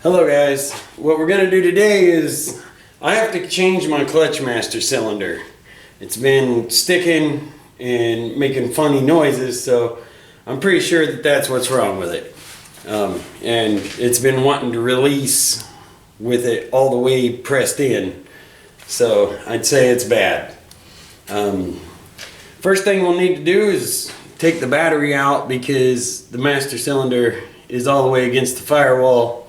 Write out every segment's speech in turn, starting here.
Hello guys, what we're going to do today is I have to change my clutch master cylinder. It's been sticking and making funny noises, so I'm pretty sure that that's what's wrong with it. And it's been wanting to release with it all the way pressed in, so I'd say it's bad. First thing we'll need to do is take the battery out because the master cylinder is all the way against the firewall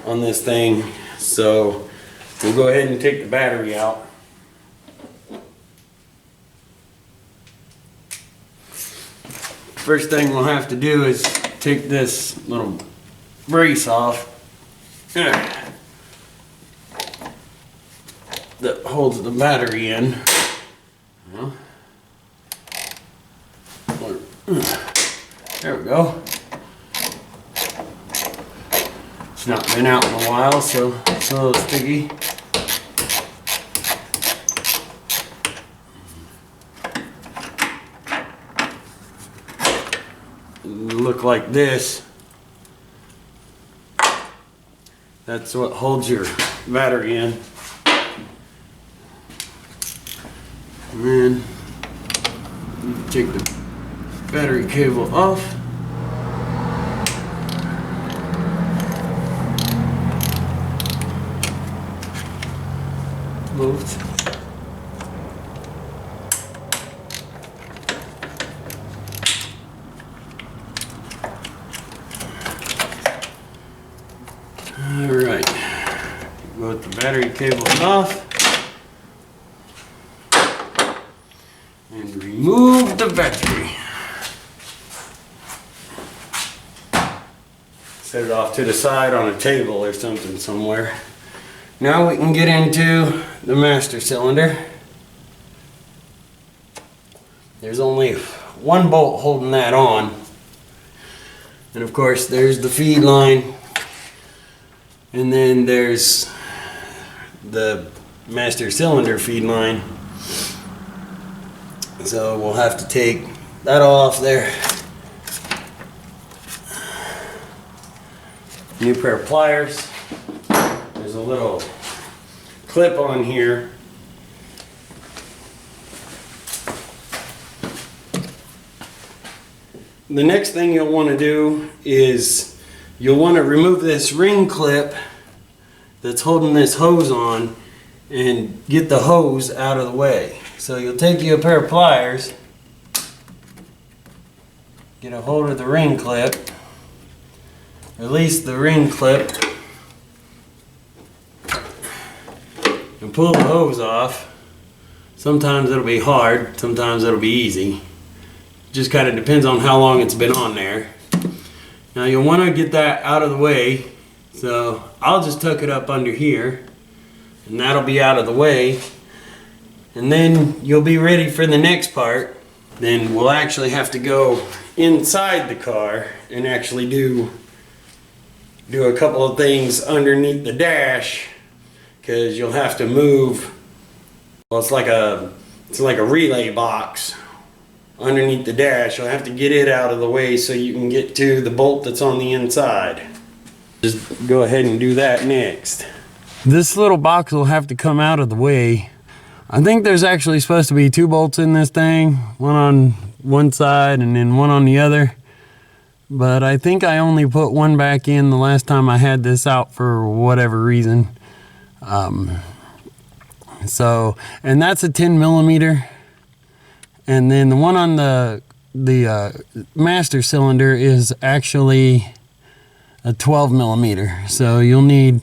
on this thing, so we'll go ahead and take the battery out. First thing we'll have to do is take this little brace off that holds the battery in. There we go. It's not been out in a while, so it's a little sticky. It'll look like this. That's what holds your battery in. And then you take the battery cable off. Moved. Alright, go with the battery cable off and remove the battery. Set it off to the side on a table or something somewhere. Now we can get into the master cylinder. There's only one bolt holding that on. And of course there's the feed line. And then there's the master cylinder feed line. So we'll have to take that off there. New pair of pliers. There's a little clip on here. The next thing you'll want to do is you'll want to remove this ring clip that's holding this hose on and get the hose out of the way. So you'll take you a pair of pliers, get a hold of the ring clip, release the ring clip, and pull the hose off. Sometimes it'll be hard, sometimes it'll be easy. Just kind of depends on how long it's been on there. Now you'll want to get that out of the way, so I'll just tuck it up under here and that'll be out of the way, and then you'll be ready for the next part. Then we'll actually have to go inside the car and actually do a couple of things underneath the dash, because you'll have to move. Well, it's like a relay box underneath the dash. You'll have to get it out of the way so you can get to the bolt that's on the inside. Just go ahead and do that next. This little box will have to come out of the way. I think there's actually supposed to be two bolts in this thing, one on one side and then one on the other. But I think I only put one back in the last time I had this out for whatever reason. And that's a 10 millimeter. And then the one on the master cylinder is actually a 12 millimeter. So you'll need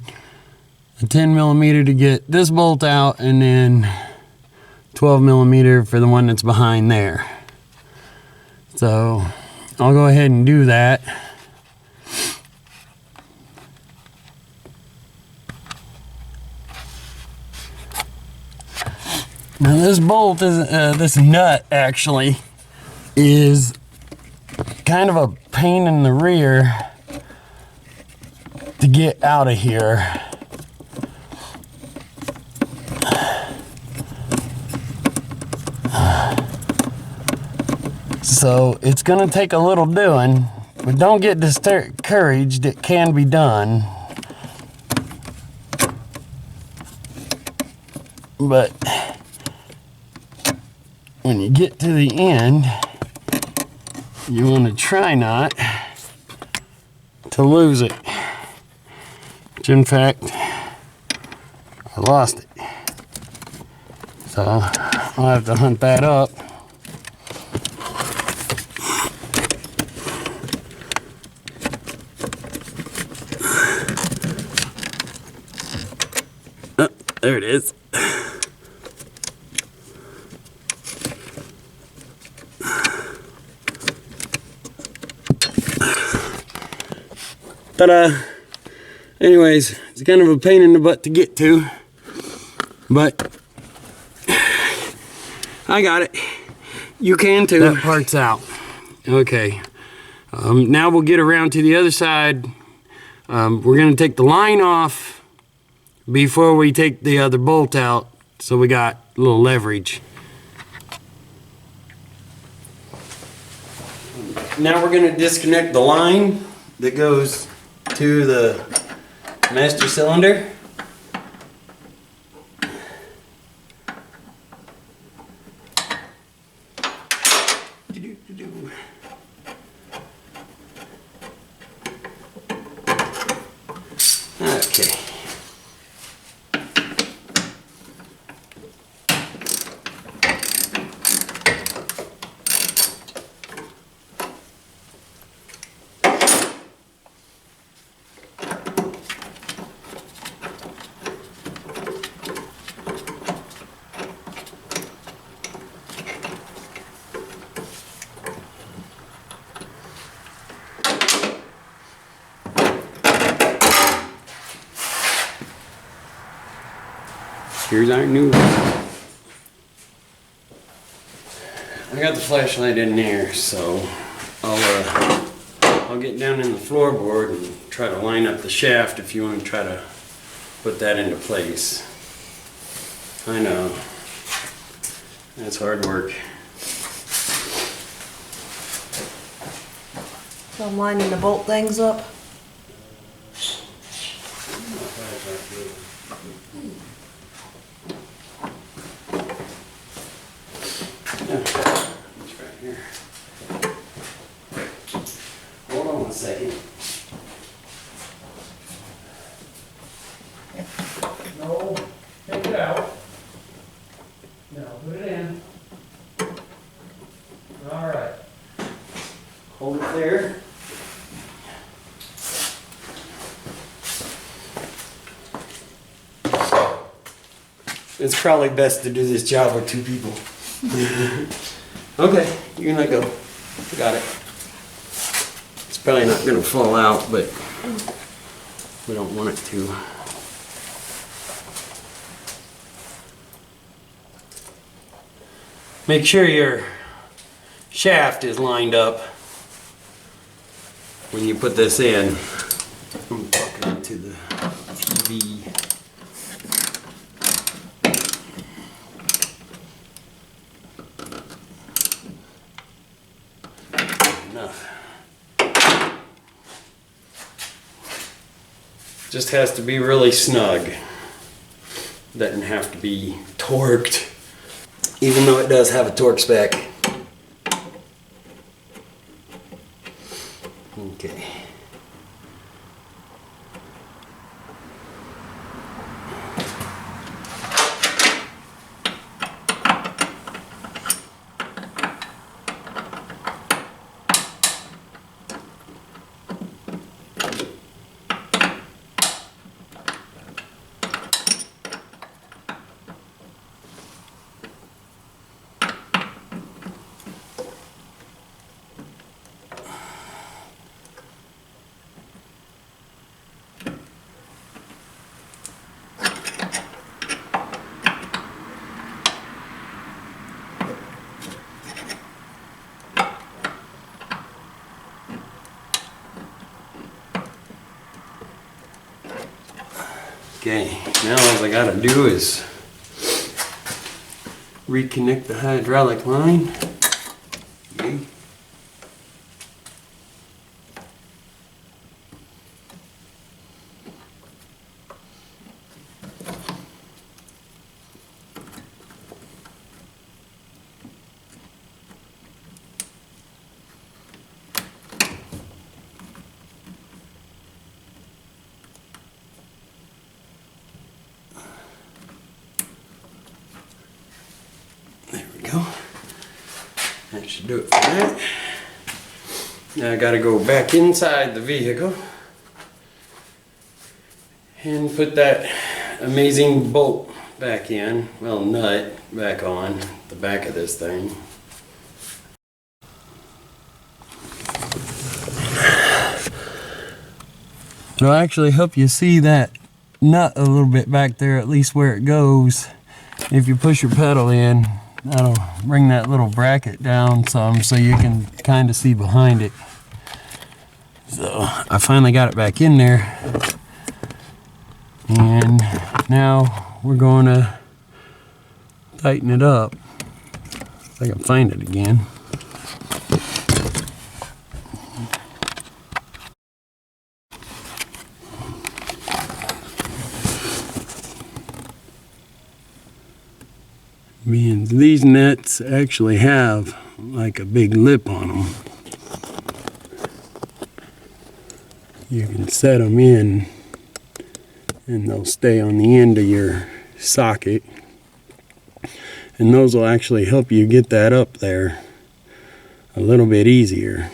a 10 millimeter to get this bolt out, and then 12 millimeter for the one that's behind there. So I'll go ahead and do that. Now this bolt is, this nut actually is kind of a pain in the rear to get out of here. So it's going to take a little doing, but don't get discouraged. It can be done. But when you get to the end, you want to try not to lose it. Which in fact, I lost it. So I'll have to hunt that up. Oh, there it is. Ta-da! Anyways, it's kind of a pain in the butt to get to, but I got it. You can too. That part's out. Okay. Now we'll get around to the other side. We're going to take the line off before we take the other bolt out, so we got a little leverage. Now we're going to disconnect the line that goes to the master cylinder. Okay. Here's our new one. I got the flashlight in there, so I'll get down in the floorboard and try to line up the shaft if you want to try to put that into place. I know. That's hard work. So I'm lining the bolt things up. It's right here. Hold on one second. No, take it out. Now put it in. All right. Hold it there. It's probably best to do this job with two people. Okay, you can let go. Got it. It's probably not going to fall out, but we don't want it to. Make sure your shaft is lined up when you put this in. I'm talking into the TV. Enough. Just has to be really snug. Doesn't have to be torqued, even though it does have a torque spec. Okay. Okay, now all I gotta do is reconnect the hydraulic line. Okay. Should do it for that. Now I gotta go back inside the vehicle and put that amazing bolt back in, well, nut back on the back of this thing. It'll actually help you see that nut a little bit back there, at least where it goes. If you push your pedal in, that'll bring that little bracket down some so you can kind of see behind it. So I finally got it back in there. And now we're going to tighten it up. If I can find it again. Means these nuts actually have like a big lip on them. You can set them in and they'll stay on the end of your socket, and those will actually help you get that up there a little bit easier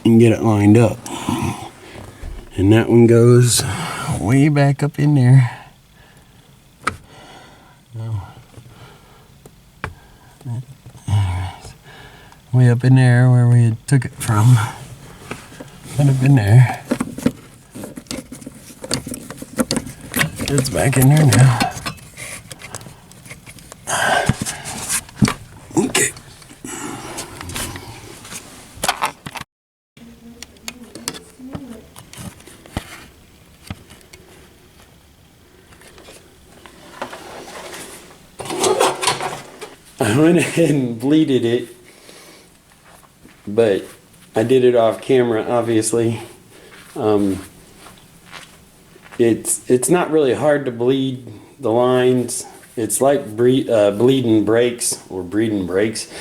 and get it lined up. And that one goes way back up in there. Way up in there where we had took it from. Put it in there. It's back in there now. Okay. I went ahead and bleeded it, but I did it off camera, obviously. It's not really hard to bleed the lines. It's like bleeding brakes or bleeding brakes.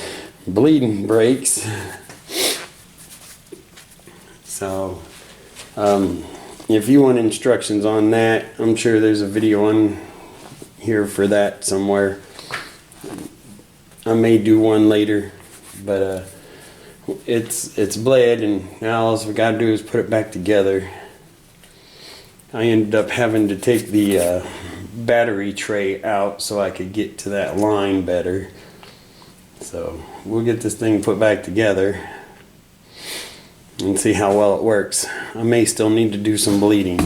So if you want instructions on that, I'm sure there's a video on here for that somewhere. I may do one later, but it's bled, and now all we gotta do is put it back together. I ended up having to take the battery tray out so I could get to that line better. So we'll get this thing put back together and see how well it works. I may still need to do some bleeding.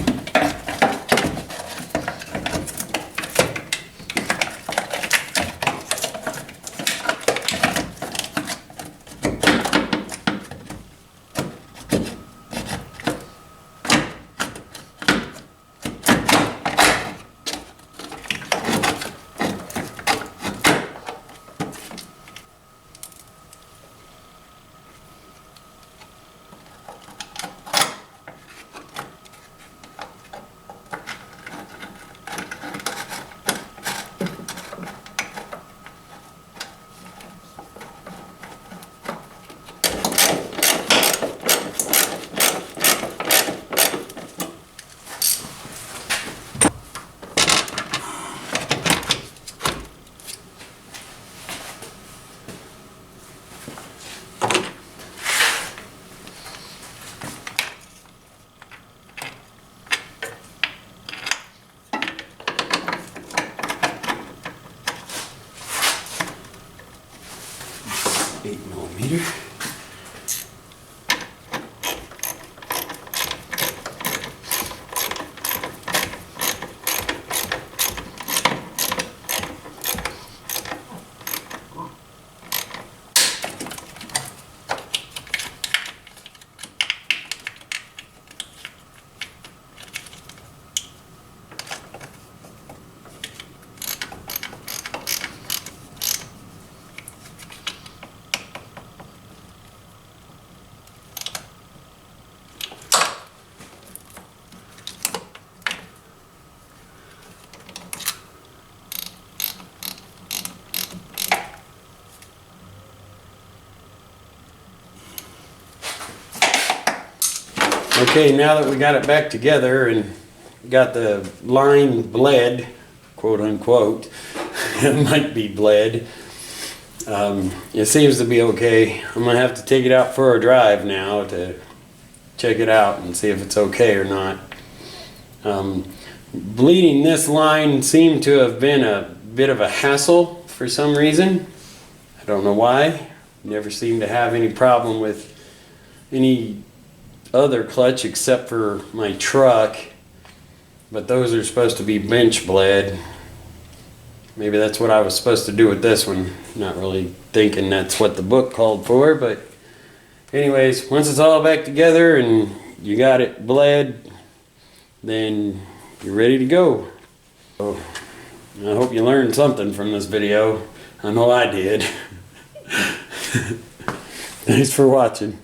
Okay, now that we got it back together and got the line bled, quote unquote, it might be bled, It seems to be okay. I'm gonna have to take it out for a drive now to check it out and see if it's okay or not. Bleeding this line seemed to have been a bit of a hassle for some reason. I don't know why. Never seemed to have any problem with any other clutch except for my truck. But those are supposed to be bench bled. Maybe that's what I was supposed to do with this one. Not really thinking that's what the book called for, but anyways, once it's all back together and you got it bled, then you're ready to go. So, I hope you learned something from this video. I know I did. Thanks for watching.